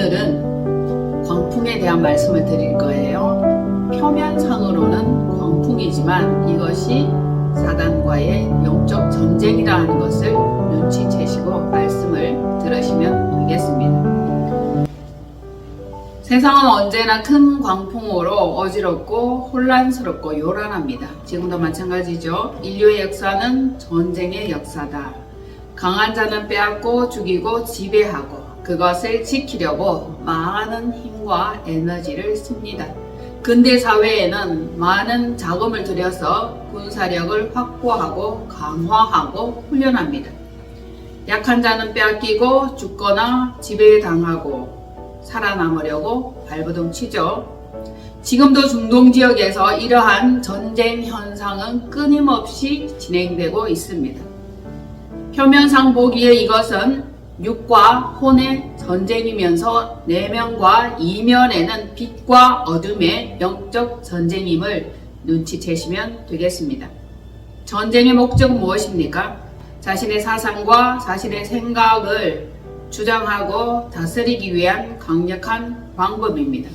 오늘은 광풍에 대한 말씀을 드릴 거예요. 표면상으로는 광풍이지만 이것이 사단과의 영적 전쟁이라는 것을 눈치채시고 말씀을 들으시면 되겠습니다. 세상은 언제나 큰 광풍으로 어지럽고 혼란스럽고 요란합니다. 지금도 마찬가지죠. 인류의 역사는 전쟁의 역사다. 강한 자는 빼앗고 죽이고 지배하고 그것을 지키려고 많은 힘과 에너지를 씁니다. 근대 사회에는 많은 자금을 들여서 군사력을 확보하고 강화하고 훈련합니다. 약한 자는 빼앗기고 죽거나 지배당하고 살아남으려고 발버둥치죠. 지금도 중동 지역에서 이러한 전쟁 현상은 끊임없이 진행되고 있습니다. 표면상 보기에 이것은 육과 혼의 전쟁이면서 내면과 이면에는 빛과 어둠의 영적 전쟁임을 눈치채시면 되겠습니다. 전쟁의 목적은 무엇입니까? 자신의 사상과 자신의 생각을 주장하고 다스리기 위한 강력한 방법입니다.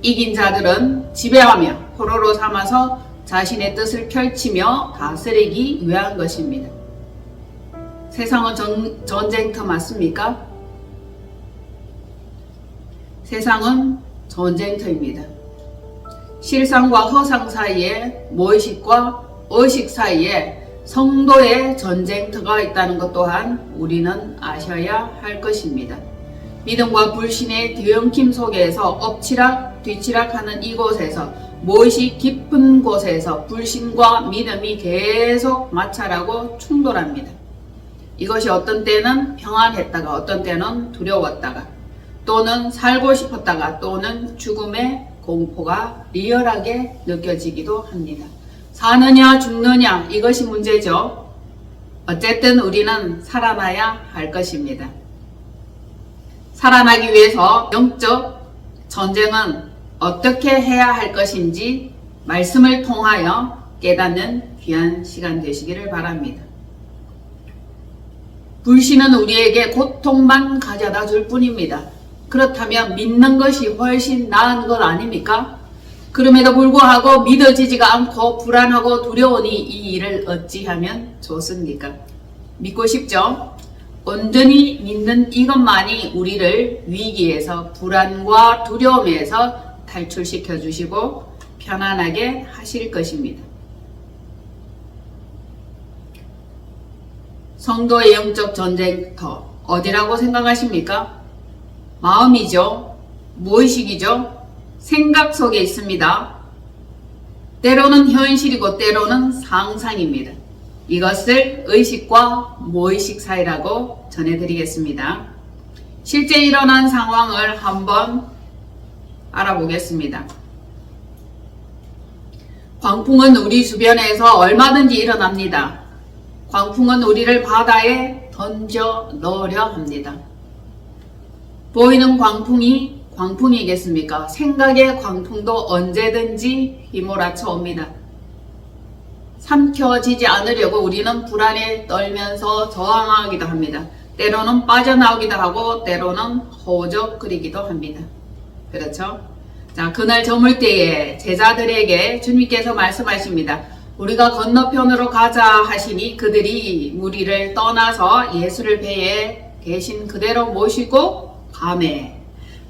이긴 자들은 지배하며 포로로 삼아서 자신의 뜻을 펼치며 다스리기 위한 것입니다. 세상은 전쟁터 맞습니까? 세상은 전쟁터입니다. 실상과 허상 사이에 무의식과 의식 사이에 성도의 전쟁터가 있다는 것 또한 우리는 아셔야 할 것입니다. 믿음과 불신의 뒤엉킴 속에서 엎치락 뒤치락하는 이곳에서 무의식 깊은 곳에서 불신과 믿음이 계속 마찰하고 충돌합니다. 이것이 어떤 때는 평안했다가 어떤 때는 두려웠다가 또는 살고 싶었다가 또는 죽음의 공포가 리얼하게 느껴지기도 합니다. 사느냐 죽느냐 이것이 문제죠. 어쨌든 우리는 살아나야 할 것입니다. 살아나기 위해서 영적 전쟁은 어떻게 해야 할 것인지 말씀을 통하여 깨닫는 귀한 시간 되시기를 바랍니다. 불신은 우리에게 고통만 가져다 줄 뿐입니다. 그렇다면 믿는 것이 훨씬 나은 것 아닙니까? 그럼에도 불구하고 믿어지지가 않고 불안하고 두려우니 이 일을 어찌하면 좋습니까? 믿고 싶죠? 온전히 믿는 이것만이 우리를 위기에서 불안과 두려움에서 탈출시켜 주시고 편안하게 하실 것입니다. 성도의 영적 전쟁터 어디라고 생각하십니까? 마음이죠. 무의식이죠. 생각 속에 있습니다. 때로는 현실이고 때로는 상상입니다. 이것을 의식과 무의식 사이라고 전해드리겠습니다. 실제 일어난 상황을 한번 알아보겠습니다. 광풍은 우리 주변에서 얼마든지 일어납니다. 광풍은 우리를 바다에 던져 넣으려 합니다. 보이는 광풍이 광풍이겠습니까? 생각의 광풍도 언제든지 휘몰아쳐 옵니다. 삼켜지지 않으려고 우리는 불안에 떨면서 저항하기도 합니다. 때로는 빠져나오기도 하고 때로는 허우적거리기도 합니다. 그렇죠? 자, 그날 저물 때에 제자들에게 주님께서 말씀하십니다. 우리가 건너편으로 가자 하시니 그들이 무리를 떠나서 예수를 배에 계신 그대로 모시고 가매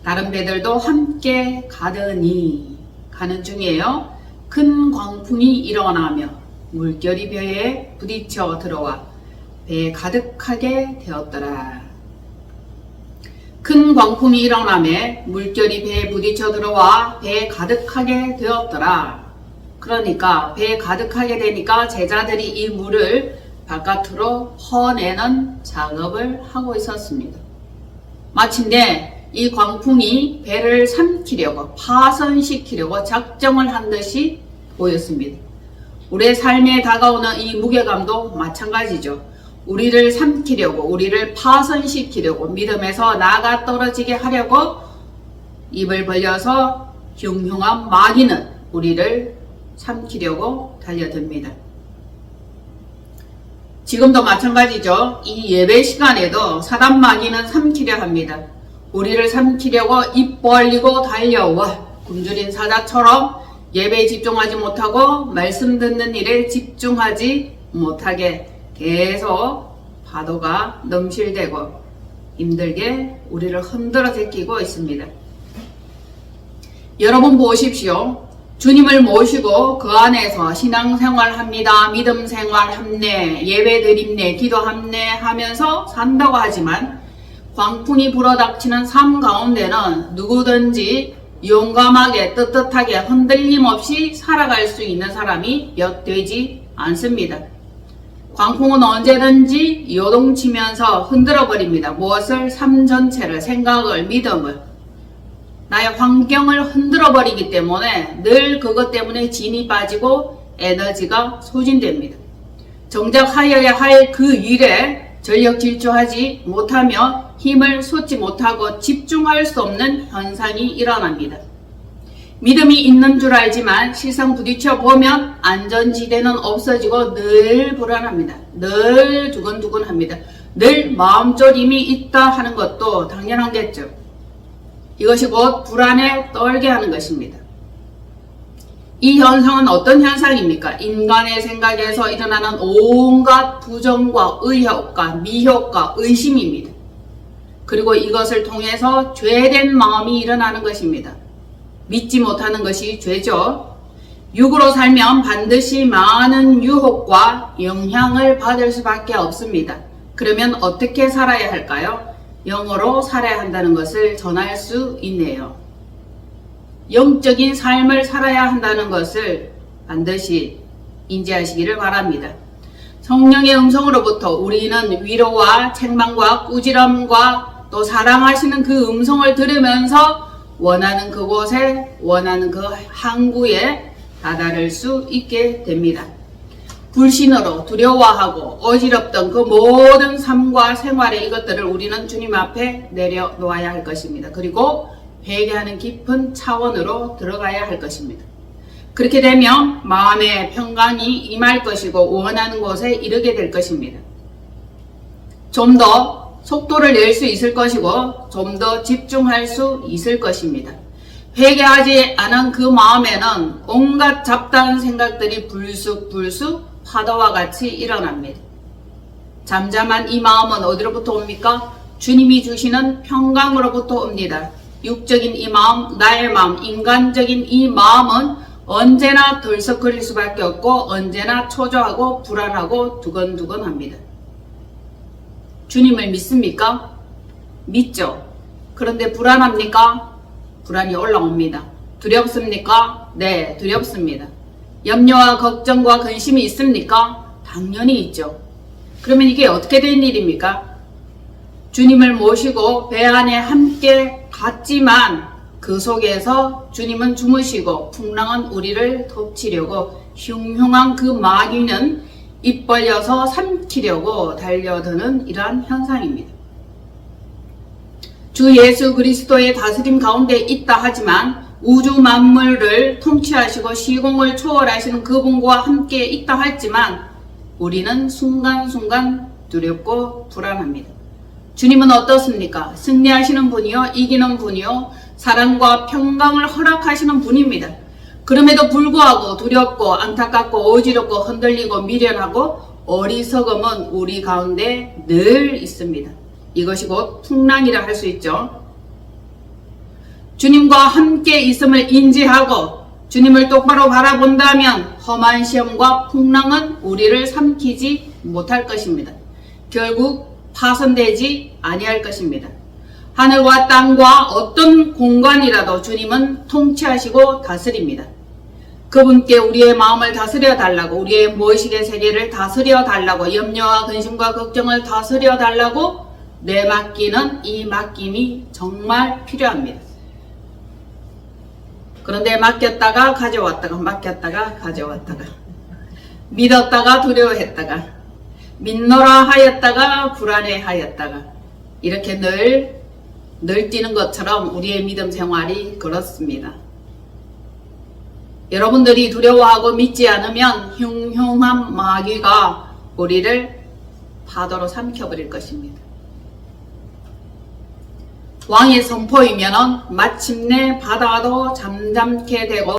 다른 배들도 함께 가더니 가는 중이에요. 큰 광풍이 일어나며 물결이 배에 부딪혀 들어와 배에 가득하게 되었더라. 큰 광풍이 일어나며 물결이 배에 부딪혀 들어와 배에 가득하게 되었더라. 그러니까 배에 가득하게 되니까 제자들이 이 물을 바깥으로 퍼내는 작업을 하고 있었습니다. 마침내 이 광풍이 배를 삼키려고 파손시키려고 작정을 한 듯이 보였습니다. 우리의 삶에 다가오는 이 무게감도 마찬가지죠. 우리를 삼키려고 우리를 파손시키려고 믿음에서 나가 떨어지게 하려고 입을 벌려서 흉흉한 마귀는 우리를 삼키려고 달려듭니다. 지금도 마찬가지죠. 이 예배 시간에도 사단 마귀는 삼키려 합니다. 우리를 삼키려고 입 벌리고 달려와 굶주린 사자처럼 예배에 집중하지 못하고 말씀 듣는 일에 집중하지 못하게 계속 파도가 넘실대고 힘들게 우리를 흔들어 제끼고 있습니다. 여러분 보십시오. 주님을 모시고 그 안에서 신앙생활 합니다. 믿음 생활 합네, 예배 드립네, 기도 합네 하면서 산다고 하지만 광풍이 불어닥치는 삶 가운데는 누구든지 용감하게 떳떳하게 흔들림 없이 살아갈 수 있는 사람이 몇 되지 않습니다. 광풍은 언제든지 요동치면서 흔들어 버립니다. 무엇을? 삶 전체를, 생각을, 믿음을, 나의 환경을 흔들어 버리기 때문에 늘 그것 때문에 진이 빠지고 에너지가 소진됩니다. 정작 하여야 할 그 일에 전력 질주하지 못하며 힘을 쏟지 못하고 집중할 수 없는 현상이 일어납니다. 믿음이 있는 줄 알지만 실상 부딪혀 보면 안전지대는 없어지고 늘 불안합니다. 늘 두근두근합니다. 늘 마음졸임이 있다 하는 것도 당연하겠죠. 이것이 곧 불안에 떨게 하는 것입니다. 이 현상은 어떤 현상입니까? 인간의 생각에서 일어나는 온갖 부정과 의혹과 미혹과 의심입니다. 그리고 이것을 통해서 죄된 마음이 일어나는 것입니다. 믿지 못하는 것이 죄죠. 육으로 살면 반드시 많은 유혹과 영향을 받을 수밖에 없습니다. 그러면 어떻게 살아야 할까요? 영으로 살아야 한다는 것을 전할 수 있네요. 영적인 삶을 살아야 한다는 것을 반드시 인지하시기를 바랍니다. 성령의 음성으로부터 우리는 위로와 책망과 꾸지람과 또 사랑하시는 그 음성을 들으면서 원하는 그곳에, 원하는 그 항구에 다다를 수 있게 됩니다. 불신으로 두려워하고 어지럽던 그 모든 삶과 생활의 이것들을 우리는 주님 앞에 내려놓아야 할 것입니다. 그리고 회개하는 깊은 차원으로 들어가야 할 것입니다. 그렇게 되면 마음의 평강이 임할 것이고 원하는 곳에 이르게 될 것입니다. 좀 더 속도를 낼 수 있을 것이고 좀 더 집중할 수 있을 것입니다. 회개하지 않은 그 마음에는 온갖 잡다한 생각들이 불쑥불쑥 파도와 같이 일어납니다. 잠잠한 이 마음은 어디로부터 옵니까? 주님이 주시는 평강으로부터 옵니다. 육적인 이 마음, 나의 마음, 인간적인 이 마음은 언제나 덜썩거릴 수밖에 없고 언제나 초조하고 불안하고 두근두근합니다. 주님을 믿습니까? 믿죠. 그런데 불안합니까? 불안이 올라옵니다. 두렵습니까? 네, 두렵습니다. 염려와 걱정과 근심이 있습니까? 당연히 있죠. 그러면 이게 어떻게 된 일입니까? 주님을 모시고 배 안에 함께 갔지만 그 속에서 주님은 주무시고 풍랑은 우리를 덮치려고 흉흉한 그 마귀는 입 벌려서 삼키려고 달려드는 이러한 현상입니다. 주 예수 그리스도의 다스림 가운데 있다 하지만 우주 만물을 통치하시고 시공을 초월하시는 그분과 함께 있다 할지만 우리는 순간순간 두렵고 불안합니다. 주님은 어떻습니까? 승리하시는 분이요, 이기는 분이요, 사랑과 평강을 허락하시는 분입니다. 그럼에도 불구하고 두렵고 안타깝고 어지럽고 흔들리고 미련하고 어리석음은 우리 가운데 늘 있습니다. 이것이 곧 풍랑이라 할 수 있죠. 주님과 함께 있음을 인지하고 주님을 똑바로 바라본다면 험한 시험과 풍랑은 우리를 삼키지 못할 것입니다. 결국 파손되지 아니할 것입니다. 하늘과 땅과 어떤 공간이라도 주님은 통치하시고 다스립니다. 그분께 우리의 마음을 다스려 달라고, 우리의 무의식의 세계를 다스려 달라고, 염려와 근심과 걱정을 다스려 달라고 내맡기는 이 맡김이 정말 필요합니다. 그런데 맡겼다가 가져왔다가, 맡겼다가 가져왔다가, 믿었다가 두려워했다가, 믿노라 하였다가 불안해하였다가, 이렇게 늘 뛰는 것처럼 우리의 믿음 생활이 그렇습니다. 여러분들이 두려워하고 믿지 않으면 흉흉한 마귀가 우리를 파도로 삼켜버릴 것입니다. 왕의 선포이면은 마침내 바다도 잠잠케 되고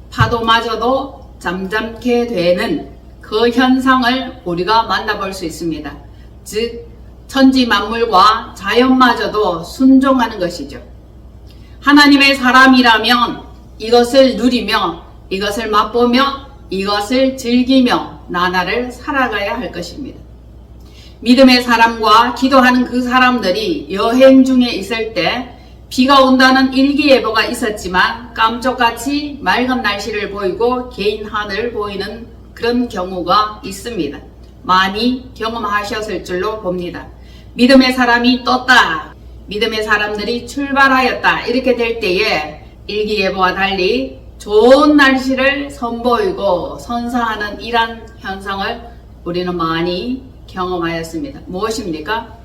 파도마저도 잠잠케 되는 그 현상을 우리가 만나볼 수 있습니다. 즉 천지 만물과 자연마저도 순종하는 것이죠. 하나님의 사람이라면 이것을 누리며 이것을 맛보며 이것을 즐기며 나날을 살아가야 할 것입니다. 믿음의 사람과 기도하는 그 사람들이 여행 중에 있을 때 비가 온다는 일기예보가 있었지만 깜짝같이 맑은 날씨를 보이고 개인 하늘을 보이는 그런 경우가 있습니다. 많이 경험하셨을 줄로 봅니다. 믿음의 사람이 떴다, 믿음의 사람들이 출발하였다, 이렇게 될 때에 일기예보와 달리 좋은 날씨를 선보이고 선사하는 이러한 현상을 우리는 많이 경험하였습니다. 무엇입니까?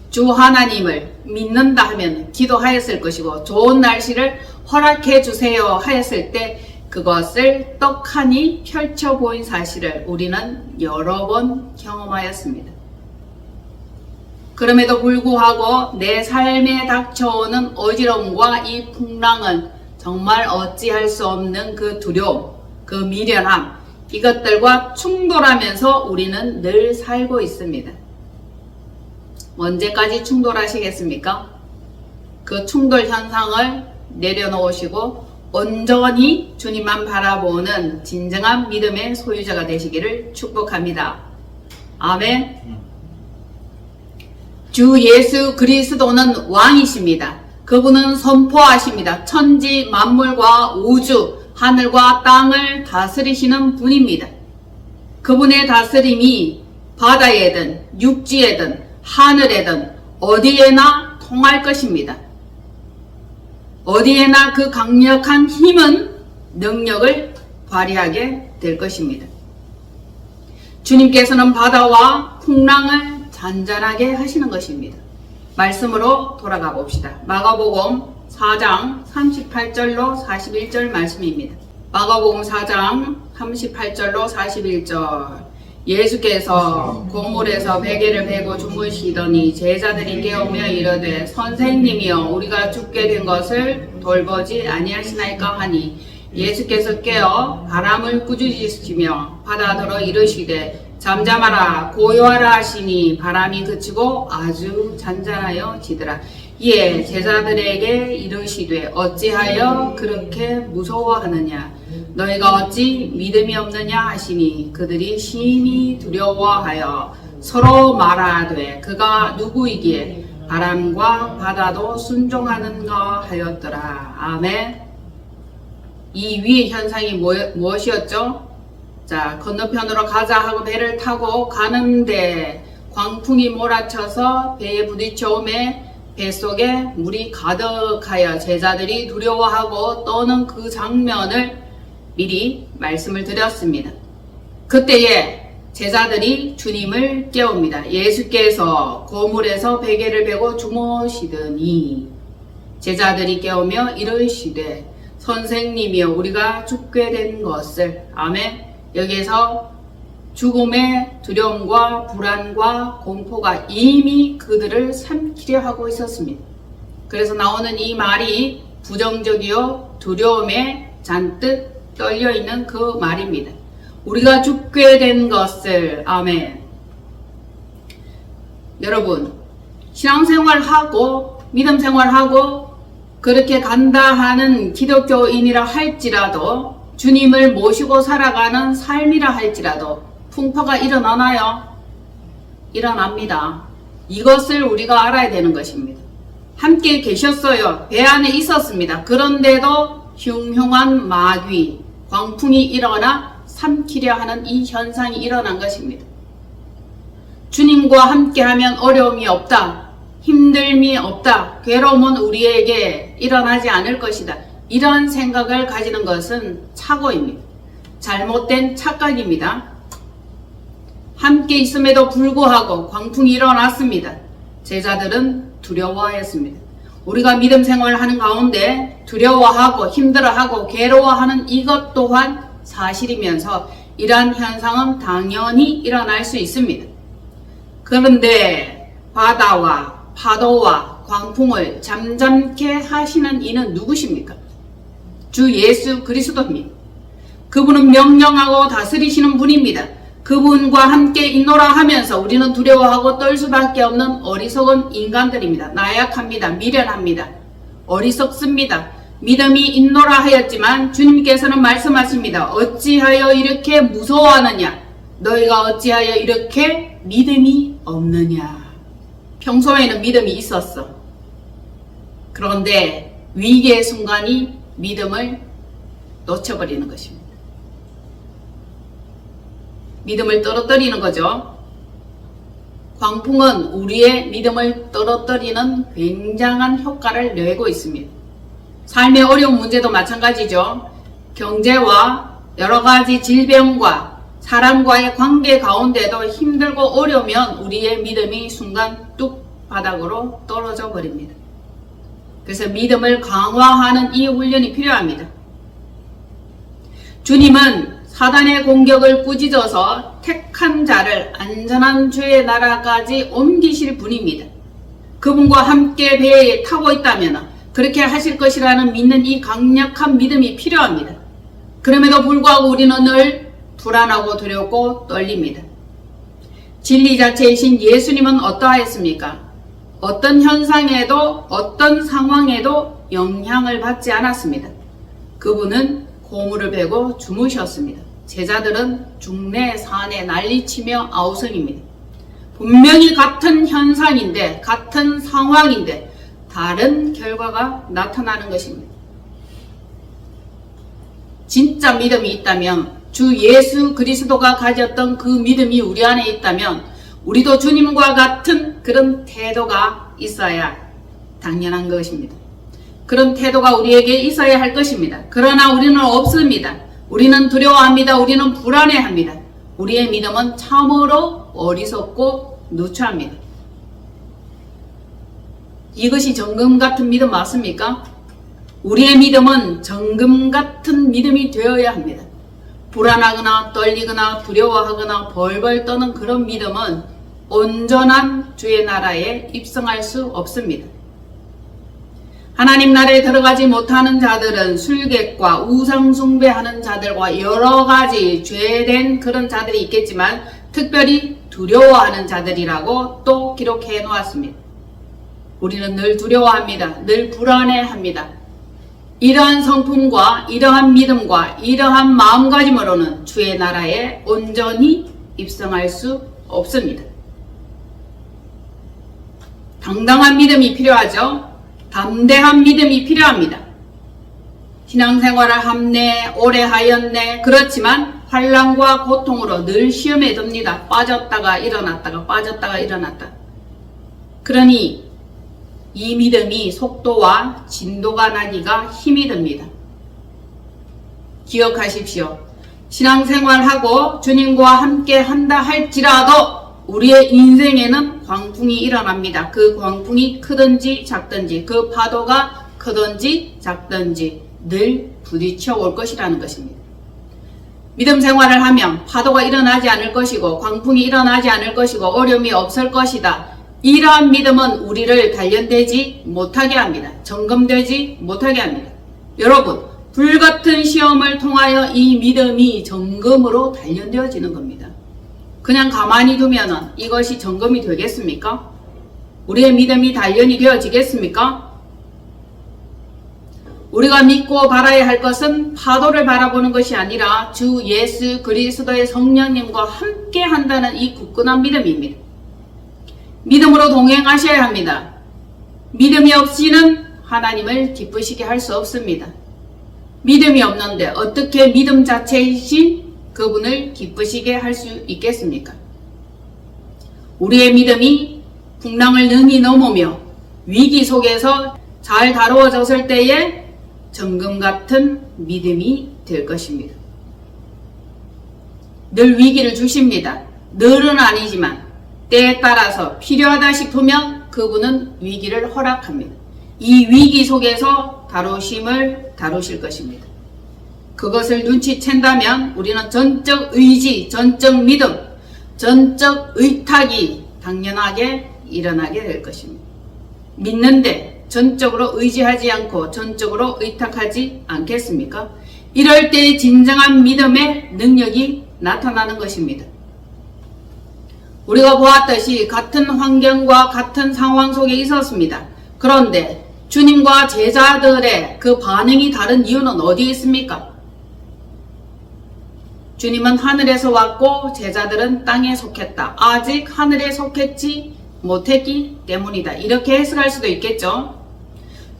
주 하나님을 믿는다 하면 기도하였을 것이고 좋은 날씨를 허락해 주세요 하였을 때 그것을 떡하니 펼쳐 보인 사실을 우리는 여러 번 경험하였습니다. 그럼에도 불구하고 내 삶에 닥쳐오는 어지러움과 이 풍랑은 정말 어찌할 수 없는 그 두려움, 그 미련함, 이것들과 충돌하면서 우리는 늘 살고 있습니다. 언제까지 충돌하시겠습니까? 그 충돌 현상을 내려놓으시고 온전히 주님만 바라보는 진정한 믿음의 소유자가 되시기를 축복합니다. 아멘. 주 예수 그리스도는 왕이십니다. 그분은 선포하십니다. 천지 만물과 우주, 하늘과 땅을 다스리시는 분입니다. 그분의 다스림이 바다에든 육지에든 하늘에든 어디에나 통할 것입니다. 어디에나 그 강력한 힘은 능력을 발휘하게 될 것입니다. 주님께서는 바다와 풍랑을 잔잔하게 하시는 것입니다. 말씀으로 돌아가 봅시다. 마가복음 4장 38절로 41절 말씀입니다. 마가복음 4장 38절로 41절. 예수께서 고물에서 베개를 베고 주무시더니 제자들이 깨우며 이르되 선생님이여 우리가 죽게 된 것을 돌보지 아니하시나이까 하니 예수께서 깨어 바람을 꾸짖으시며 바다더러 이르시되 잠잠하라 고요하라 하시니 바람이 그치고 아주 잔잔하여 지더라. 이에 제자들에게 이르시되 어찌하여 그렇게 무서워하느냐 너희가 어찌 믿음이 없느냐 하시니 그들이 심히 두려워하여 서로 말하되 그가 누구이기에 바람과 바다도 순종하는가 하였더라. 아멘. 이 위의 현상이 무엇이었죠? 자, 건너편으로 가자 하고 배를 타고 가는데 광풍이 몰아쳐서 배에 부딪혀오매 뱃속에 물이 가득하여 제자들이 두려워하고 떠는 그 장면을 미리 말씀을 드렸습니다. 그때에 제자들이 주님을 깨웁니다. 예수께서 고물에서 베개를 베고 주무시더니 제자들이 깨우며 이르시되 선생님이여 우리가 죽게 된 것을. 아멘. 여기에서 죽음의 두려움과 불안과 공포가 이미 그들을 삼키려 하고 있었습니다. 그래서 나오는 이 말이 부정적이요 두려움에 잔뜩 떨려있는 그 말입니다. 우리가 죽게 된 것을. 아멘. 여러분 신앙생활하고 믿음생활하고 그렇게 간다 하는 기독교인이라 할지라도 주님을 모시고 살아가는 삶이라 할지라도 풍파가 일어나나요? 일어납니다. 이것을 우리가 알아야 되는 것입니다. 함께 계셨어요. 배 안에 있었습니다. 그런데도 흉흉한 마귀, 광풍이 일어나 삼키려 하는 이 현상이 일어난 것입니다. 주님과 함께하면 어려움이 없다, 힘듦이 없다, 괴로움은 우리에게 일어나지 않을 것이다. 이런 생각을 가지는 것은 착오입니다. 잘못된 착각입니다. 함께 있음에도 불구하고 광풍이 일어났습니다. 제자들은 두려워하였습니다. 우리가 믿음 생활하는 가운데 두려워하고 힘들어하고 괴로워하는 이것 또한 사실이면서 이러한 현상은 당연히 일어날 수 있습니다. 그런데 바다와 파도와 광풍을 잠잠케 하시는 이는 누구십니까? 주 예수 그리스도입니다. 그분은 명령하고 다스리시는 분입니다. 그분과 함께 있노라 하면서 우리는 두려워하고 떨 수밖에 없는 어리석은 인간들입니다. 나약합니다. 미련합니다. 어리석습니다. 믿음이 있노라 하였지만 주님께서는 말씀하십니다. 어찌하여 이렇게 무서워하느냐? 너희가 어찌하여 이렇게 믿음이 없느냐? 평소에는 믿음이 있었어. 그런데 위기의 순간이 믿음을 놓쳐버리는 것입니다. 믿음을 떨어뜨리는 거죠. 광풍은 우리의 믿음을 떨어뜨리는 굉장한 효과를 내고 있습니다. 삶의 어려운 문제도 마찬가지죠. 경제와 여러가지 질병과 사람과의 관계 가운데도 힘들고 어려우면 우리의 믿음이 순간 뚝 바닥으로 떨어져 버립니다. 그래서 믿음을 강화하는 이 훈련이 필요합니다. 주님은 사단의 공격을 꾸짖어서 택한 자를 안전한 주의 나라까지 옮기실 분입니다. 그분과 함께 배에 타고 있다면 그렇게 하실 것이라는 믿는 이 강력한 믿음이 필요합니다. 그럼에도 불구하고 우리는 늘 불안하고 두렵고 떨립니다. 진리 자체이신 예수님은 어떠하였습니까? 어떤 현상에도 어떤 상황에도 영향을 받지 않았습니다. 그분은 고무를 베고 주무셨습니다. 제자들은 중내 산에 난리치며 아우성입니다. 분명히 같은 현상인데 같은 상황인데 다른 결과가 나타나는 것입니다. 진짜 믿음이 있다면 주 예수 그리스도가 가졌던 그 믿음이 우리 안에 있다면 우리도 주님과 같은 그런 태도가 있어야 당연한 것입니다. 그런 태도가 우리에게 있어야 할 것입니다. 그러나 우리는 없습니다. 우리는 두려워합니다. 우리는 불안해합니다. 우리의 믿음은 참으로 어리석고 누추합니다. 이것이 정금 같은 믿음 맞습니까? 우리의 믿음은 정금 같은 믿음이 되어야 합니다. 불안하거나 떨리거나 두려워하거나 벌벌 떠는 그런 믿음은 온전한 주의 나라에 입성할 수 없습니다. 하나님 나라에 들어가지 못하는 자들은 술객과 우상숭배하는 자들과 여러가지 죄된 그런 자들이 있겠지만 특별히 두려워하는 자들이라고 또 기록해 놓았습니다. 우리는 늘 두려워합니다. 늘 불안해합니다. 이러한 성품과 이러한 믿음과 이러한 마음가짐으로는 주의 나라에 온전히 입성할 수 없습니다. 당당한 믿음이 필요하죠. 담대한 믿음이 필요합니다. 신앙생활을 함내 오래 하였네. 그렇지만 환난과 고통으로 늘 시험에 듭니다. 빠졌다가 일어났다가 빠졌다가 일어났다. 그러니 이 믿음이 속도와 진도가 나기가 힘이 듭니다. 기억하십시오. 신앙생활하고 주님과 함께 한다 할지라도 우리의 인생에는 광풍이 일어납니다. 그 광풍이 크든지 작든지 그 파도가 크든지 작든지 늘 부딪혀 올 것이라는 것입니다. 믿음 생활을 하면 파도가 일어나지 않을 것이고 광풍이 일어나지 않을 것이고 어려움이 없을 것이다. 이러한 믿음은 우리를 단련되지 못하게 합니다. 점검되지 못하게 합니다. 여러분, 불같은 시험을 통하여 이 믿음이 점검으로 단련되어지는 겁니다. 그냥 가만히 두면 이것이 점검이 되겠습니까? 우리의 믿음이 단련이 되어지겠습니까? 우리가 믿고 바라야 할 것은 파도를 바라보는 것이 아니라 주 예수 그리스도의 성령님과 함께 한다는 이 굳건한 믿음입니다. 믿음으로 동행하셔야 합니다. 믿음이 없이는 하나님을 기쁘시게 할 수 없습니다. 믿음이 없는데 어떻게 믿음 자체이신 그분을 기쁘시게 할 수 있겠습니까? 우리의 믿음이 풍랑을 능히 넘으며 위기 속에서 잘 다루어졌을 때에 정금 같은 믿음이 될 것입니다. 늘 위기를 주십니다. 늘은 아니지만 때에 따라서 필요하다 싶으면 그분은 위기를 허락합니다. 이 위기 속에서 다루실 것입니다. 그것을 눈치챈다면 우리는 전적 의지, 전적 믿음, 전적 의탁이 당연하게 일어나게 될 것입니다. 믿는데 전적으로 의지하지 않고 전적으로 의탁하지 않겠습니까? 이럴 때 진정한 믿음의 능력이 나타나는 것입니다. 우리가 보았듯이 같은 환경과 같은 상황 속에 있었습니다. 그런데 주님과 제자들의 그 반응이 다른 이유는 어디에 있습니까? 주님은 하늘에서 왔고 제자들은 땅에 속했다. 아직 하늘에 속했지 못했기 때문이다. 이렇게 해석할 수도 있겠죠.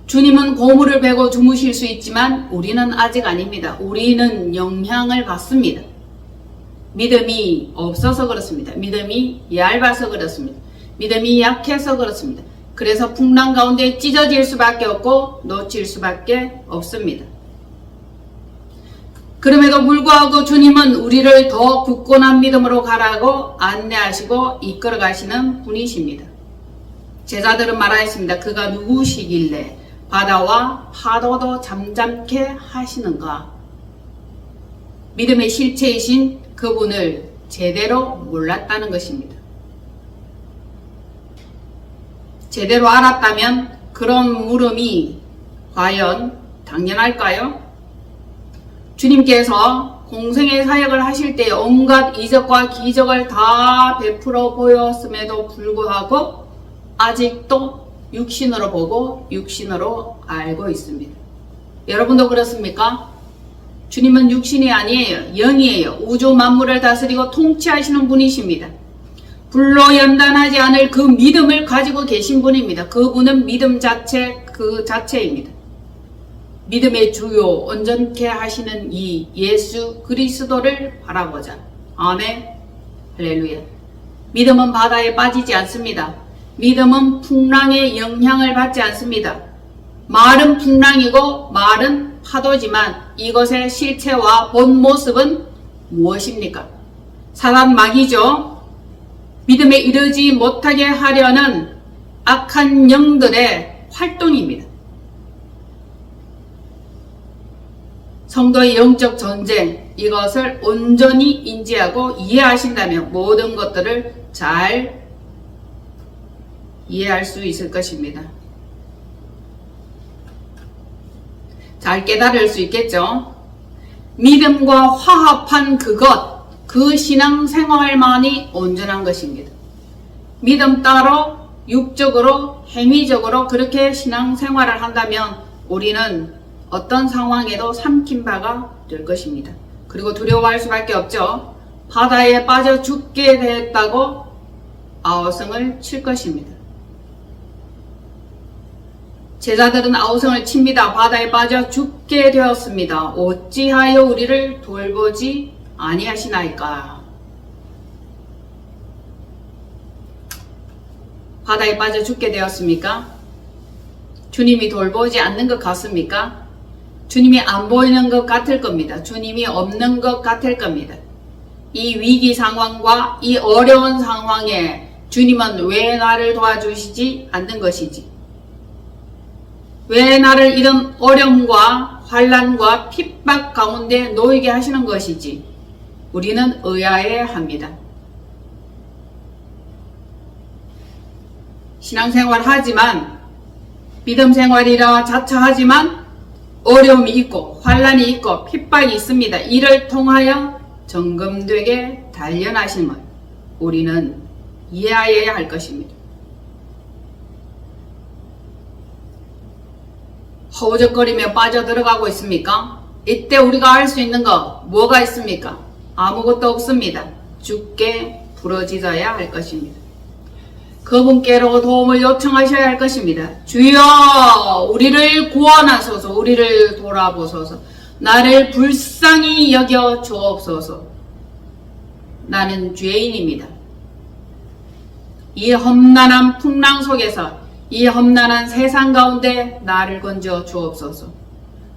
주님은 고물을 베고 주무실 수 있지만 우리는 아직 아닙니다. 우리는 영향을 받습니다. 믿음이 없어서 그렇습니다. 믿음이 얇아서 그렇습니다. 믿음이 약해서 그렇습니다. 그래서 풍랑 가운데 찢어질 수밖에 없고 놓칠 수밖에 없습니다. 그럼에도 불구하고 주님은 우리를 더 굳건한 믿음으로 가라고 안내하시고 이끌어 가시는 분이십니다. 제자들은 말하였습니다. 그가 누구시길래 바다와 파도도 잠잠케 하시는가? 믿음의 실체이신 그분을 제대로 몰랐다는 것입니다. 제대로 알았다면 그런 물음이 과연 당연할까요? 주님께서 공생의 사역을 하실 때 온갖 이적과 기적을 다 베풀어 보였음에도 불구하고 아직도 육신으로 보고 육신으로 알고 있습니다. 여러분도 그렇습니까? 주님은 육신이 아니에요. 영이에요. 우주 만물을 다스리고 통치하시는 분이십니다. 불로 연단하지 않을 그 믿음을 가지고 계신 분입니다. 그분은 믿음 그 자체입니다. 믿음의 주요 온전케 하시는 이 예수 그리스도를 바라보자. 아멘. 할렐루야. 믿음은 바다에 빠지지 않습니다. 믿음은 풍랑의 영향을 받지 않습니다. 말은 풍랑이고 말은 파도지만 이것의 실체와 본 모습은 무엇입니까? 사단 마귀죠. 믿음에 이르지 못하게 하려는 악한 영들의 활동입니다. 성도의 영적 전쟁, 이것을 온전히 인지하고 이해하신다면 모든 것들을 잘 이해할 수 있을 것입니다. 잘 깨달을 수 있겠죠. 믿음과 화합한 그것, 그 신앙생활만이 온전한 것입니다. 믿음 따로 육적으로 행위적으로 그렇게 신앙생활을 한다면 우리는 어떤 상황에도 삼킨 바가 될 것입니다. 그리고 두려워할 수밖에 없죠. 바다에 빠져 죽게 됐다고 아우성을 칠 것입니다. 제자들은 아우성을 칩니다. 바다에 빠져 죽게 되었습니다. 어찌하여 우리를 돌보지 아니하시나이까. 바다에 빠져 죽게 되었습니까? 주님이 돌보지 않는 것 같습니까? 주님이 안 보이는 것 같을 겁니다. 주님이 없는 것 같을 겁니다. 이 위기 상황과 이 어려운 상황에 주님은 왜 나를 도와주시지 않는 것이지? 왜 나를 이런 어려움과 환난과 핍박 가운데 놓이게 하시는 것이지? 우리는 의아해합니다. 신앙생활 하지만 믿음 생활이라 자처하지만 어려움이 있고 환난이 있고 핍박이 있습니다. 이를 통하여 점검되게 단련하심을 우리는 이해하여야 할 것입니다. 허우적거리며 빠져들어가고 있습니까? 이때 우리가 할 수 있는 거 뭐가 있습니까? 아무것도 없습니다. 주께 부르짖어야 할 것입니다. 그분께로 도움을 요청하셔야 할 것입니다. 주여 우리를 구원하소서. 우리를 돌아보소서. 나를 불쌍히 여겨 주옵소서. 나는 죄인입니다. 이 험난한 풍랑 속에서 이 험난한 세상 가운데 나를 건져 주옵소서.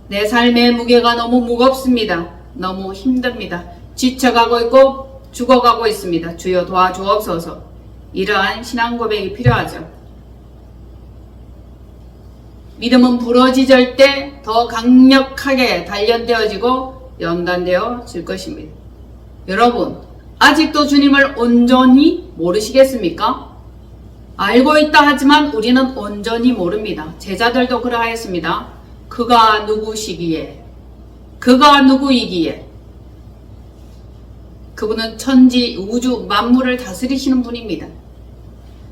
내 삶의 무게가 너무 무겁습니다. 너무 힘듭니다. 지쳐가고 있고 죽어가고 있습니다. 주여 도와주옵소서. 이러한 신앙 고백이 필요하죠. 믿음은 부러지질 때 더 강력하게 단련되어지고 연단되어질 것입니다. 여러분, 아직도 주님을 온전히 모르시겠습니까? 알고 있다 하지만 우리는 온전히 모릅니다. 제자들도 그러하였습니다. 그가 누구시기에, 그가 누구이기에. 그분은 천지 우주 만물을 다스리시는 분입니다.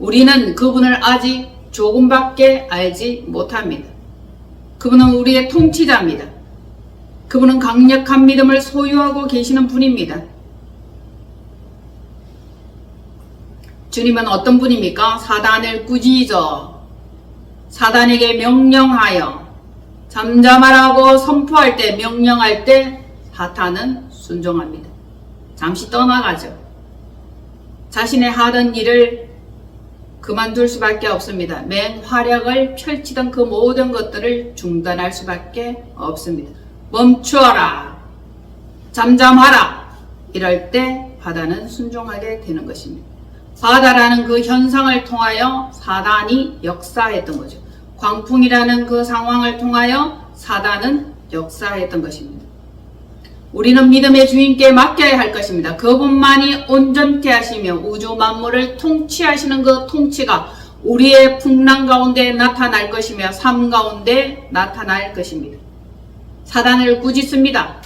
우리는 그분을 아직 조금밖에 알지 못합니다. 그분은 우리의 통치자입니다. 그분은 강력한 믿음을 소유하고 계시는 분입니다. 주님은 어떤 분입니까? 사단을 꾸짖어 사단에게 명령하여 잠잠하라고 선포할 때, 명령할 때 사탄은 순종합니다. 잠시 떠나가죠. 자신의 하던 일을 그만둘 수밖에 없습니다. 맹활약을 펼치던 그 모든 것들을 중단할 수밖에 없습니다. 멈추어라, 잠잠하라, 이럴 때 바다는 순종하게 되는 것입니다. 바다라는 그 현상을 통하여 사단이 역사했던 거죠. 광풍이라는 그 상황을 통하여 사단은 역사했던 것입니다. 우리는 믿음의 주인께 맡겨야 할 것입니다. 그분만이 온전케 하시며 우주 만물을 통치하시는 그 통치가 우리의 풍랑 가운데 나타날 것이며 삶 가운데 나타날 것입니다. 사단을 꾸짖습니다.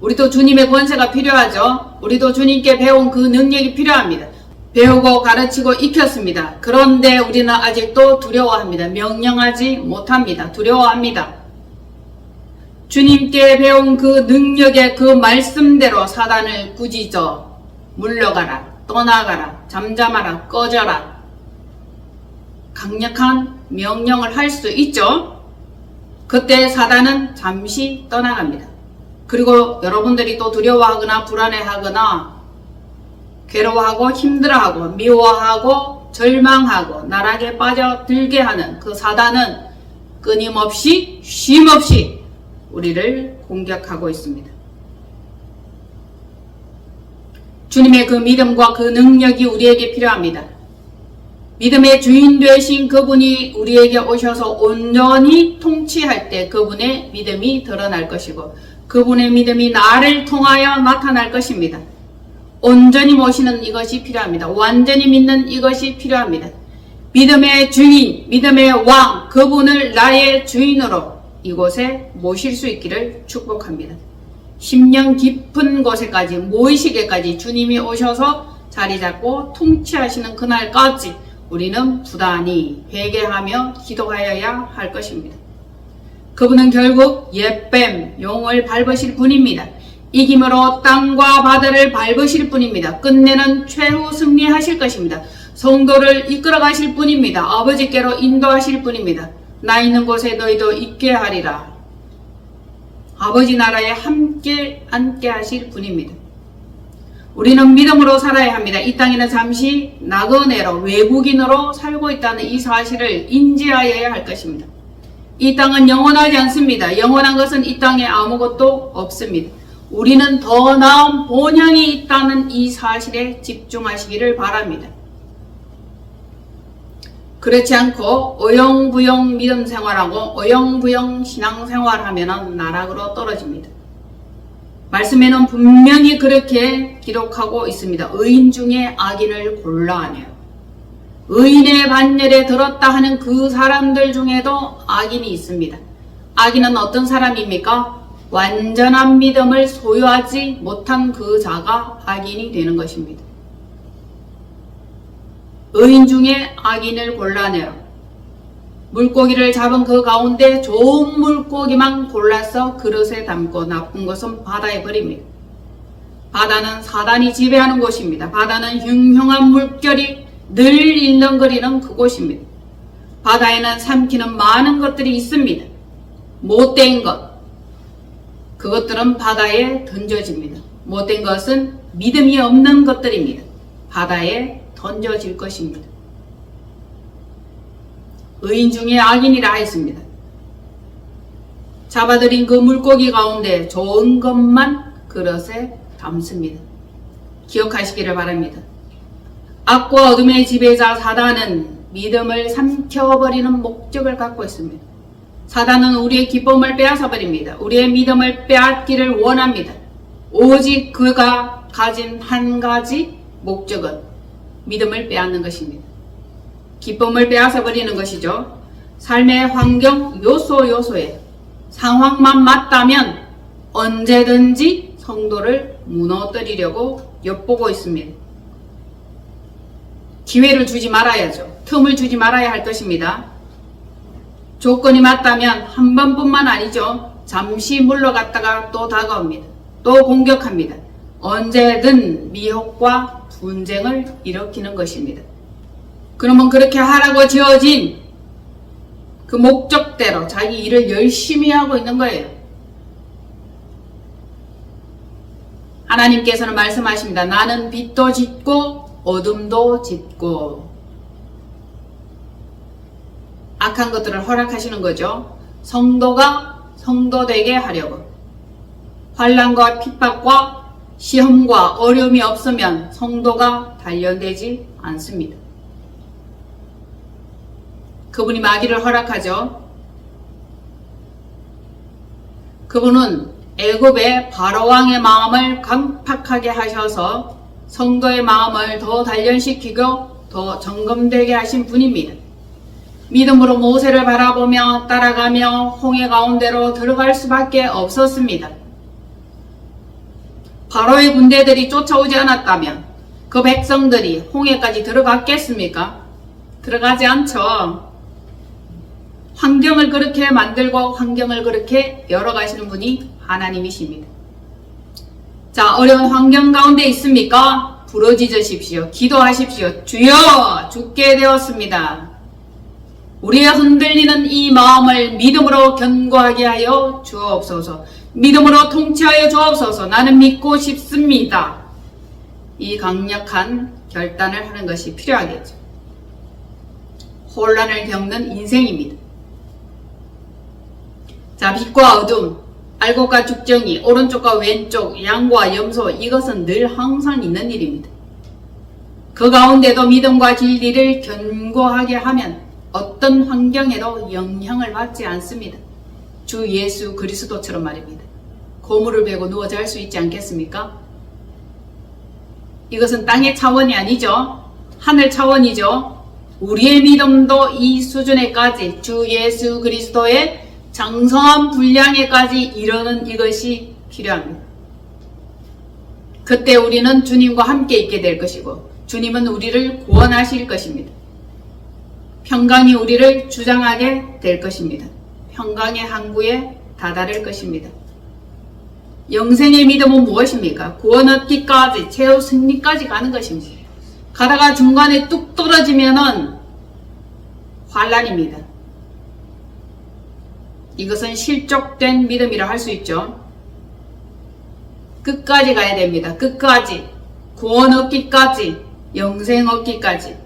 우리도 주님의 권세가 필요하죠. 우리도 주님께 배운 그 능력이 필요합니다. 배우고 가르치고 익혔습니다. 그런데 우리는 아직도 두려워합니다. 명령하지 못합니다. 두려워합니다. 주님께 배운 그 능력의 그 말씀대로 사단을 꾸짖어 물러가라, 떠나가라, 잠잠하라, 꺼져라. 강력한 명령을 할 수 있죠. 그때 사단은 잠시 떠나갑니다. 그리고 여러분들이 또 두려워하거나 불안해하거나 괴로워하고 힘들어하고 미워하고 절망하고 나락에 빠져들게 하는 그 사단은 끊임없이 쉼없이 우리를 공격하고 있습니다. 주님의 그 믿음과 그 능력이 우리에게 필요합니다. 믿음의 주인 되신 그분이 우리에게 오셔서 온전히 통치할 때 그분의 믿음이 드러날 것이고 그분의 믿음이 나를 통하여 나타날 것입니다. 온전히 모시는 이것이 필요합니다. 완전히 믿는 이것이 필요합니다. 믿음의 주인, 믿음의 왕, 그분을 나의 주인으로 이곳에 모실 수 있기를 축복합니다. 심령 깊은 곳에까지 모이시게까지 주님이 오셔서 자리 잡고 통치하시는 그날까지 우리는 부단히 회개하며 기도하여야 할 것입니다. 그분은 결국 옛뱀 용을 밟으실 분입니다. 이김으로 땅과 바다를 밟으실 분입니다. 끝내는 최후 승리하실 것입니다. 성도를 이끌어 가실 분입니다. 아버지께로 인도하실 분입니다. 나 있는 곳에 너희도 있게 하리라. 아버지 나라에 함께 앉게 하실 분입니다. 우리는 믿음으로 살아야 합니다. 이 땅에는 잠시 나그네로 외국인으로 살고 있다는 이 사실을 인지하여야 할 것입니다. 이 땅은 영원하지 않습니다. 영원한 것은 이 땅에 아무것도 없습니다. 우리는 더 나은 본향이 있다는 이 사실에 집중하시기를 바랍니다. 그렇지 않고 어영부영 믿음 생활하고 어영부영 신앙 생활하면 나락으로 떨어집니다. 말씀에는 분명히 그렇게 기록하고 있습니다. 의인 중에 악인을 골라하네요. 의인의 반열에 들었다 하는 그 사람들 중에도 악인이 있습니다. 악인은 어떤 사람입니까? 완전한 믿음을 소유하지 못한 그 자가 악인이 되는 것입니다. 의인 중에 악인을 골라내요. 물고기를 잡은 그 가운데 좋은 물고기만 골라서 그릇에 담고 나쁜 것은 바다에 버립니다. 바다는 사단이 지배하는 곳입니다. 바다는 흉흉한 물결이 늘 일렁거리는 그곳입니다. 바다에는 삼키는 많은 것들이 있습니다. 못된 것, 그것들은 바다에 던져집니다. 못된 것은 믿음이 없는 것들입니다. 바다에 던져질 것입니다. 의인 중에 악인이라 했습니다. 잡아들인 그 물고기 가운데 좋은 것만 그릇에 담습니다. 기억하시기를 바랍니다. 악과 어둠의 지배자 사단은 믿음을 삼켜버리는 목적을 갖고 있습니다. 사단은 우리의 기쁨을 빼앗아버립니다. 우리의 믿음을 빼앗기를 원합니다. 오직 그가 가진 한 가지 목적은 믿음을 빼앗는 것입니다. 기쁨을 빼앗아 버리는 것이죠. 삶의 환경 요소에 상황만 맞다면 언제든지 성도를 무너뜨리려고 엿보고 있습니다. 기회를 주지 말아야죠. 틈을 주지 말아야 할 것입니다. 조건이 맞다면 한 번뿐만 아니죠. 잠시 물러갔다가 또 다가옵니다. 또 공격합니다. 언제든 미혹과 분쟁을 일으키는 것입니다. 그러면 그렇게 하라고 지어진 그 목적대로 자기 일을 열심히 하고 있는 거예요. 하나님께서는 말씀하십니다. 나는 빛도 짓고 어둠도 짓고. 악한 것들을 허락하시는 거죠. 성도가 성도되게 하려고. 환난과 핍박과 시험과 어려움이 없으면 성도가 단련되지 않습니다. 그분이 마귀를 허락하죠. 그분은 애굽의 바로왕의 마음을 강팍하게 하셔서 성도의 마음을 더 단련시키고 더 점검되게 하신 분입니다. 믿음으로 모세를 바라보며 따라가며 홍해 가운데로 들어갈 수밖에 없었습니다. 바로의 군대들이 쫓아오지 않았다면 그 백성들이 홍해까지 들어갔겠습니까? 들어가지 않죠. 환경을 그렇게 만들고 환경을 그렇게 열어가시는 분이 하나님이십니다. 자, 어려운 환경 가운데 있습니까? 부르짖으십시오. 기도하십시오. 주여, 죽게 되었습니다. 우리의 흔들리는 이 마음을 믿음으로 견고하게 하여 주옵소서. 믿음으로 통치하여 주옵소서. 나는 믿고 싶습니다. 이 강력한 결단을 하는 것이 필요하겠죠. 혼란을 겪는 인생입니다. 자, 빛과 어둠, 알곡과 죽정이, 오른쪽과 왼쪽, 양과 염소, 이것은 늘 항상 있는 일입니다. 그 가운데도 믿음과 진리를 견고하게 하면 어떤 환경에도 영향을 받지 않습니다. 주 예수 그리스도처럼 말입니다. 고무를 베고 누워 잘 수 있지 않겠습니까? 이것은 땅의 차원이 아니죠. 하늘 차원이죠. 우리의 믿음도 이 수준에까지 주 예수 그리스도의 장성한 분량에까지 이르는 이것이 필요합니다. 그때 우리는 주님과 함께 있게 될 것이고 주님은 우리를 구원하실 것입니다. 평강이 우리를 주장하게 될 것입니다. 평강의 항구에 다다를 것입니다. 영생의 믿음은 무엇입니까? 구원 얻기까지, 최후 승리까지 가는 것입니다. 가다가 중간에 뚝 떨어지면은 환난입니다. 이것은 실족된 믿음이라 할 수 있죠. 끝까지 가야 됩니다. 끝까지. 구원 얻기까지, 영생 얻기까지.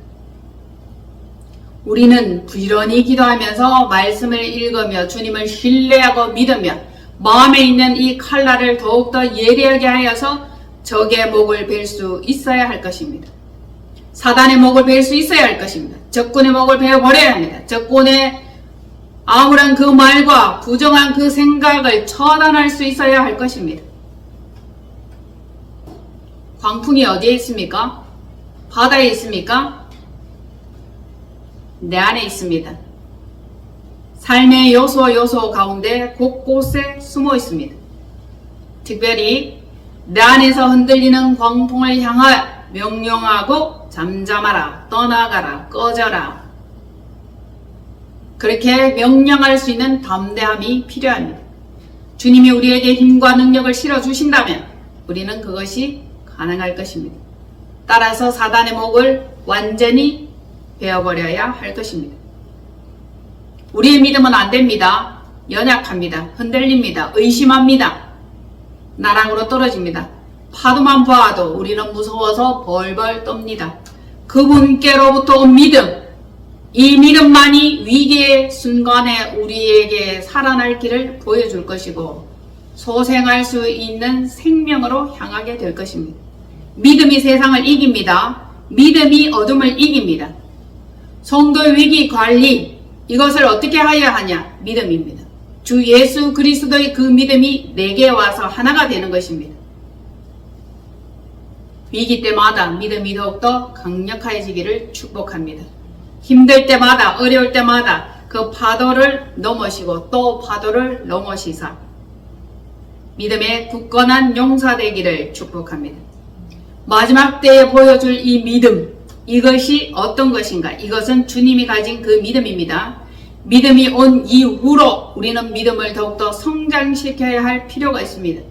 우리는 부지런히 기도하면서 말씀을 읽으며 주님을 신뢰하고 믿으며 마음에 있는 이 칼날을 더욱더 예리하게 하여서 적의 목을 벨 수 있어야 할 것입니다. 사단의 목을 벨 수 있어야 할 것입니다. 적군의 목을 베어버려야 합니다. 적군의 아무런 그 말과 부정한 그 생각을 처단할 수 있어야 할 것입니다. 광풍이 어디에 있습니까? 바다에 있습니까? 내 안에 있습니다. 삶의 요소 가운데 곳곳에 숨어 있습니다. 특별히 내 안에서 흔들리는 광풍을 향하여 명령하고 잠잠하라, 떠나가라, 꺼져라. 그렇게 명령할 수 있는 담대함이 필요합니다. 주님이 우리에게 힘과 능력을 실어주신다면 우리는 그것이 가능할 것입니다. 따라서 사단의 목을 완전히 베어버려야 할 것입니다. 우리의 믿음은 안 됩니다. 연약합니다. 흔들립니다. 의심합니다. 나락으로 떨어집니다. 파도만 봐도 우리는 무서워서 벌벌 떱니다. 그분께로부터 온 믿음, 이 믿음만이 위기의 순간에 우리에게 살아날 길을 보여줄 것이고 소생할 수 있는 생명으로 향하게 될 것입니다. 믿음이 세상을 이깁니다. 믿음이 어둠을 이깁니다. 성도의 위기 관리, 이것을 어떻게 하여야 하냐? 믿음입니다. 주 예수 그리스도의 그 믿음이 내게 와서 하나가 되는 것입니다. 위기 때마다 믿음이 더욱더 강력해지기를 축복합니다. 힘들 때마다, 어려울 때마다 그 파도를 넘으시고 또 파도를 넘으시사 믿음의 굳건한 용사 되기를 축복합니다. 마지막 때에 보여줄 이 믿음, 이것이 어떤 것인가? 이것은 주님이 가진 그 믿음입니다. 믿음이 온 이후로 우리는 믿음을 더욱더 성장시켜야 할 필요가 있습니다.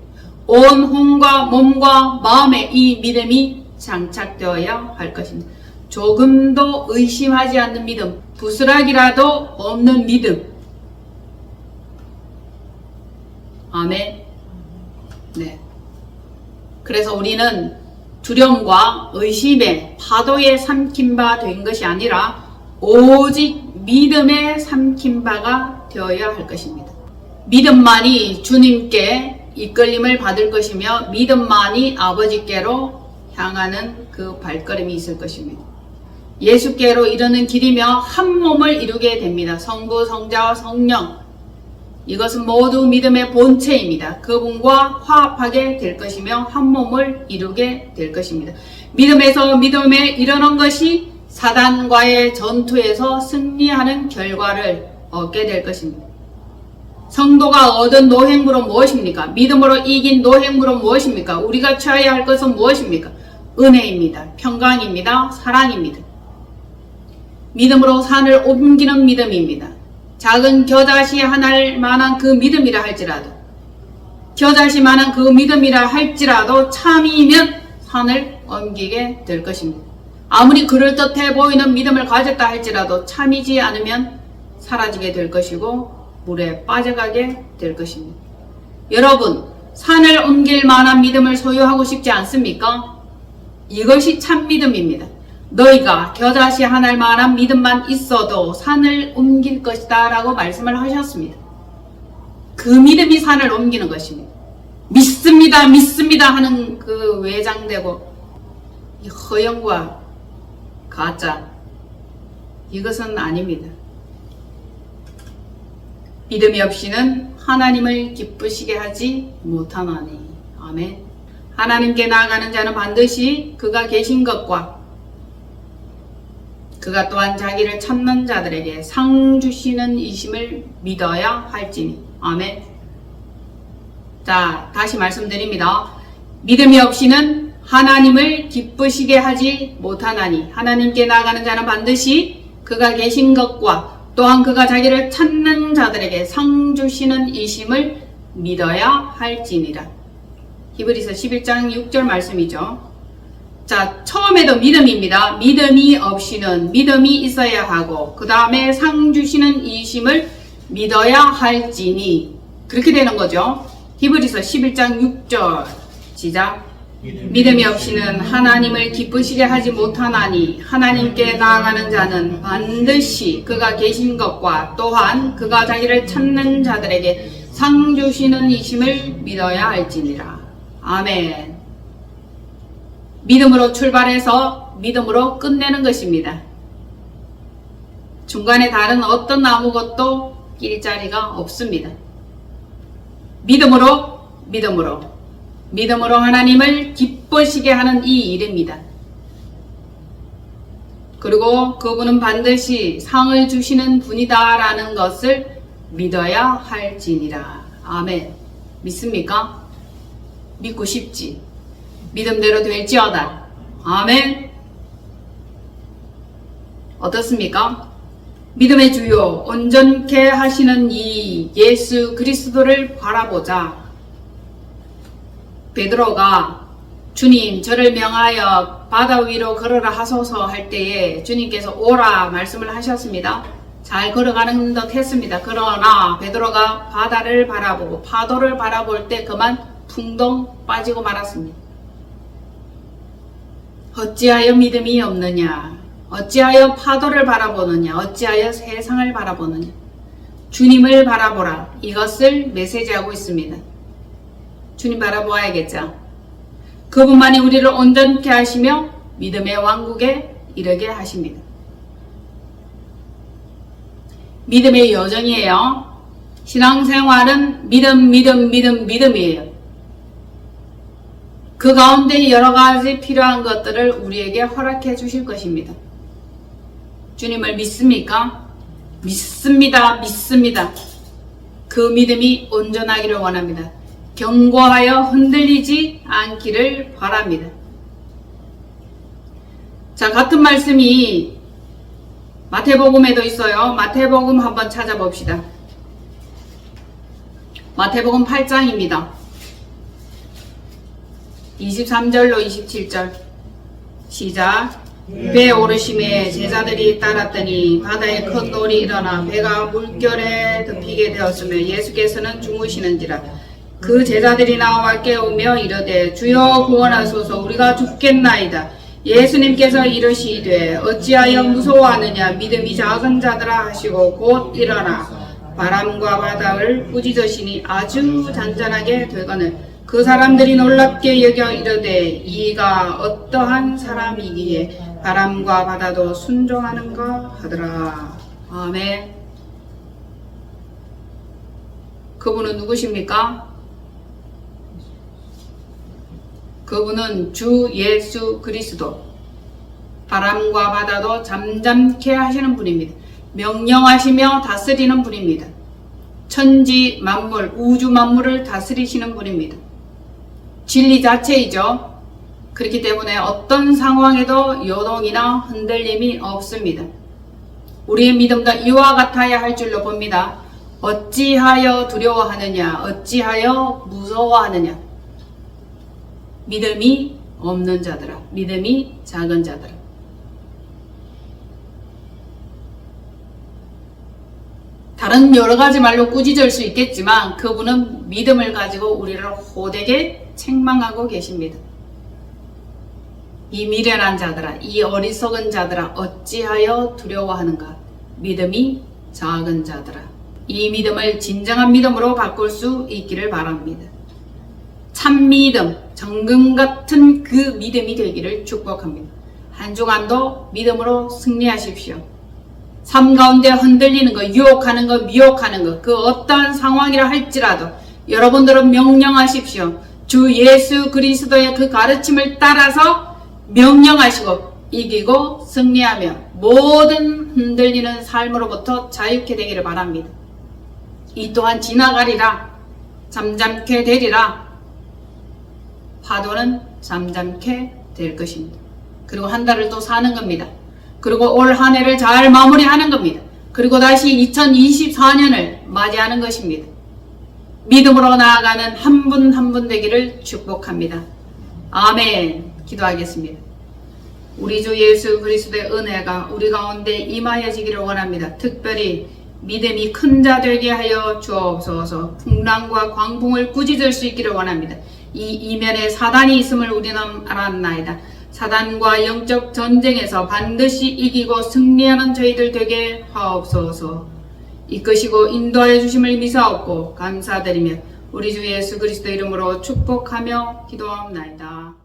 온 혼과 몸과 마음에 이 믿음이 장착되어야 할 것입니다. 조금도 의심하지 않는 믿음, 부스락이라도 없는 믿음. 아멘. 네. 그래서 우리는 두려움과 의심의 파도에 삼킨 바 된 것이 아니라 오직 믿음에 삼킨 바가 되어야 할 것입니다. 믿음만이 주님께 이끌림을 받을 것이며 믿음만이 아버지께로 향하는 그 발걸음이 있을 것입니다. 예수께로 이르는 길이며 한 몸을 이루게 됩니다. 성부, 성자와 성령, 이것은 모두 믿음의 본체입니다. 그분과 화합하게 될 것이며 한 몸을 이루게 될 것입니다. 믿음에서 믿음에 이르는 것이 사단과의 전투에서 승리하는 결과를 얻게 될 것입니다. 성도가 얻은 노획물은 무엇입니까? 믿음으로 이긴 노획물은 무엇입니까? 우리가 취해야 할 것은 무엇입니까? 은혜입니다. 평강입니다. 사랑입니다. 믿음으로 산을 옮기는 믿음입니다. 작은 겨자씨 하나를 만한 그 믿음이라 할지라도, 겨자씨만한 그 믿음이라 할지라도 참이면 산을 옮기게 될 것입니다. 아무리 그럴듯해 보이는 믿음을 가졌다 할지라도 참이지 않으면 사라지게 될 것이고 물에 빠져가게 될 것입니다. 여러분, 산을 옮길 만한 믿음을 소유하고 싶지 않습니까? 이것이 참 믿음입니다. 너희가 겨자씨 하나를 만한 믿음만 있어도 산을 옮길 것이다 라고 말씀을 하셨습니다. 그 믿음이 산을 옮기는 것입니다. 믿습니다, 믿습니다 하는 그 외장되고 이 허영과 가짜, 이것은 아닙니다. 믿음이 없이는 하나님을 기쁘시게 하지 못하나니. 아멘. 하나님께 나아가는 자는 반드시 그가 계신 것과 그가 또한 자기를 찾는 자들에게 상 주시는 이심을 믿어야 할지니. 아멘. 자, 다시 말씀드립니다. 믿음이 없이는 하나님을 기쁘시게 하지 못하나니. 하나님께 나아가는 자는 반드시 그가 계신 것과 또한 그가 자기를 찾는 자들에게 상 주시는 이심을 믿어야 할지니라. 히브리서 11장 6절 말씀이죠. 자, 처음에도 믿음입니다. 믿음이 없이는 믿음이 있어야 하고 그 다음에 상 주시는 이심을 믿어야 할지니, 그렇게 되는 거죠. 히브리서 11장 6절 시작. 믿음이 없이는 하나님을 기쁘시게 하지 못하나니 하나님께 나아가는 자는 반드시 그가 계신 것과 또한 그가 자기를 찾는 자들에게 상 주시는 이심을 믿어야 할지니라. 아멘. 믿음으로 출발해서 믿음으로 끝내는 것입니다. 중간에 다른 어떤 아무것도 낄 자리가 없습니다. 믿음으로 하나님을 기쁘시게 하는 이 일입니다. 그리고 그분은 반드시 상을 주시는 분이다라는 것을 믿어야 할지니라. 아멘. 믿습니까? 믿고 싶지. 믿음대로 될지어다. 아멘. 어떻습니까? 믿음의 주요 온전케 하시는 이 예수 그리스도를 바라보자. 베드로가 주님 저를 명하여 바다 위로 걸어라 하소서 할 때에 주님께서 오라 말씀을 하셨습니다. 잘 걸어가는 듯 했습니다. 그러나 베드로가 바다를 바라보고 파도를 바라볼 때 그만 풍덩 빠지고 말았습니다. 어찌하여 믿음이 없느냐? 어찌하여 파도를 바라보느냐? 어찌하여 세상을 바라보느냐? 주님을 바라보라. 이것을 메시지하고 있습니다. 주님 바라보아야겠죠. 그분만이 우리를 온전케 하시며 믿음의 왕국에 이르게 하십니다. 믿음의 여정이에요. 신앙생활은 믿음이에요. 그 가운데 여러 가지 필요한 것들을 우리에게 허락해 주실 것입니다. 주님을 믿습니까? 믿습니다. 믿습니다. 그 믿음이 온전하기를 원합니다. 견고하여 흔들리지 않기를 바랍니다. 자, 같은 말씀이 마태복음에도 있어요. 마태복음 한번 찾아봅시다. 마태복음 8장입니다. 23절로 27절 시작. 배에 오르심에 제자들이 따랐더니 바다에 큰 놀이 일어나 배가 물결에 덮이게 되었으며 예수께서는 주무시는지라. 그 제자들이 나와 깨우며 이르되 주여 구원하소서 우리가 죽겠나이다. 예수님께서 이르시되 어찌하여 무서워하느냐 믿음이 작은 자들아 하시고 곧 일어나 바람과 바다를 꾸짖으시니 아주 잔잔하게 되거늘 그 사람들이 놀랍게 여겨 이르되 이가 어떠한 사람이기에 바람과 바다도 순종하는가 하더라. 아멘. 그분은 누구십니까? 그분은 주 예수 그리스도. 바람과 바다도 잠잠케 하시는 분입니다. 명령하시며 다스리는 분입니다. 천지 만물, 우주 만물을 다스리시는 분입니다. 진리 자체이죠. 그렇기 때문에 어떤 상황에도 요동이나 흔들림이 없습니다. 우리의 믿음도 이와 같아야 할 줄로 봅니다. 어찌하여 두려워하느냐, 어찌하여 무서워하느냐. 믿음이 없는 자들아, 믿음이 작은 자들아. 다른 여러 가지 말로 꾸짖을 수 있겠지만 그분은 믿음을 가지고 우리를 호되게 책망하고 계십니다. 이 미련한 자들아, 이 어리석은 자들아, 어찌하여 두려워하는가? 믿음이 작은 자들아. 이 믿음을 진정한 믿음으로 바꿀 수 있기를 바랍니다. 참 믿음, 정금 같은 그 믿음이 되기를 축복합니다. 한 주간도 믿음으로 승리하십시오. 삶 가운데 흔들리는 것, 유혹하는 것, 미혹하는 것, 그 어떠한 상황이라 할지라도 여러분들은 명령하십시오. 주 예수 그리스도의 그 가르침을 따라서 명령하시고 이기고 승리하며 모든 흔들리는 삶으로부터 자유케 되기를 바랍니다. 이 또한 지나가리라. 잠잠케 되리라. 파도는 잠잠케 될 것입니다. 그리고 한 달을 또 사는 겁니다. 그리고 올 한 해를 잘 마무리하는 겁니다. 그리고 다시 2024년을 맞이하는 것입니다. 믿음으로 나아가는 한 분 한 분 되기를 축복합니다. 아멘. 기도하겠습니다. 우리 주 예수 그리스도의 은혜가 우리 가운데 임하여지기를 원합니다. 특별히 믿음이 큰 자 되게 하여 주옵소서. 풍랑과 광풍을 꾸짖을 수 있기를 원합니다. 이 이면에 사단이 있음을 우리는 알았나이다. 사단과 영적 전쟁에서 반드시 이기고 승리하는 저희들 되게 하옵소서. 이끄시고 인도하여 주심을 미사옵고 감사드리며 우리 주 예수 그리스도 이름으로 축복하며 기도하옵나이다.